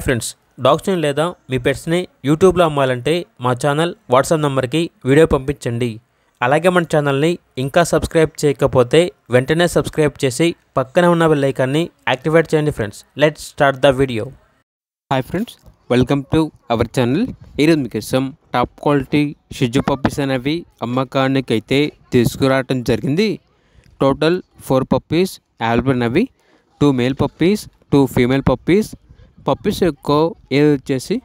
Friends, డాగ్స్ని లేదా మీ పెట్స్ని యూట్యూబ్లో అమ్మాలంటే మా ఛానల్ వాట్సాప్ నెంబర్కి వీడియో పంపించండి. అలాగే మన ఛానల్ని ఇంకా సబ్స్క్రైబ్ చేయకపోతే వెంటనే సబ్స్క్రైబ్ చేసి పక్కనే ఉన్న బెల్ ఐకాన్ని యాక్టివేట్ చేయండి. Friends, let's start the video. Hi friends, welcome to our channel. ఈరోజు మీకోసం టాప్ క్వాలిటీ షిజు పప్పీస్ అనేవి అమ్మకానికి అయితే తీసుకురావడం జరిగింది. టోటల్ 4 పప్పీస్ అవైలబుల్ అవి. 2 male puppies, 2 female puppies. Puppies యొక్క ఏజ్ వచ్చేసి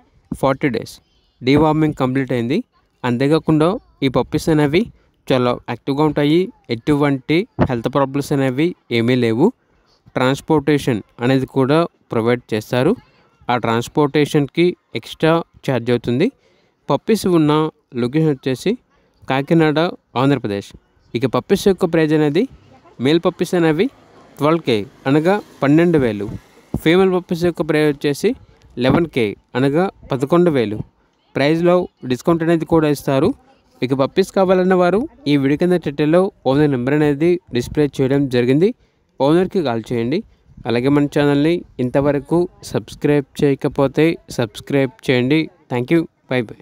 40 days. డీవార్మింగ్ కంప్లీట్ అయింది. అంతేకాకుండా ఈ పప్పీస్ అనేవి చాలా యాక్టివ్గా ఉంటాయి. ఎటువంటి హెల్త్ ప్రాబ్లమ్స్ అనేవి ఏమీ లేవు. ట్రాన్స్పోర్టేషన్ అనేది కూడా ప్రొవైడ్ చేస్తారు. ఆ ట్రాన్స్పోర్టేషన్కి ఎక్స్ట్రా ఛార్జ్ అవుతుంది. పప్పీస్ ఉన్న లొకేషన్ వచ్చేసి కాకినాడ, ఆంధ్రప్రదేశ్. ఇక పప్పీస్ యొక్క ప్రైజ్ అనేది మేల్ పప్పీస్ అనేవి 12K అనగా 12,000. ఫీమేల్ పప్పీస్ యొక్క ప్రైజ్ వచ్చేసి 11K అనగా 11,000. ప్రైజ్లో డిస్కౌంట్ అనేది కూడా ఇస్తారు. ఇక పప్పీస్ కావాలన్న వారు ఈ వీడియో కింద టైటిల్లో ఓనర్ నెంబర్ అనేది డిస్ప్లే చేయడం జరిగింది. ఓనర్కి కాల్ చేయండి. అలాగే మన ఛానల్ని ఇంతవరకు సబ్స్క్రైబ్ చేయకపోతే సబ్స్క్రైబ్ చేయండి. Thank you. By by.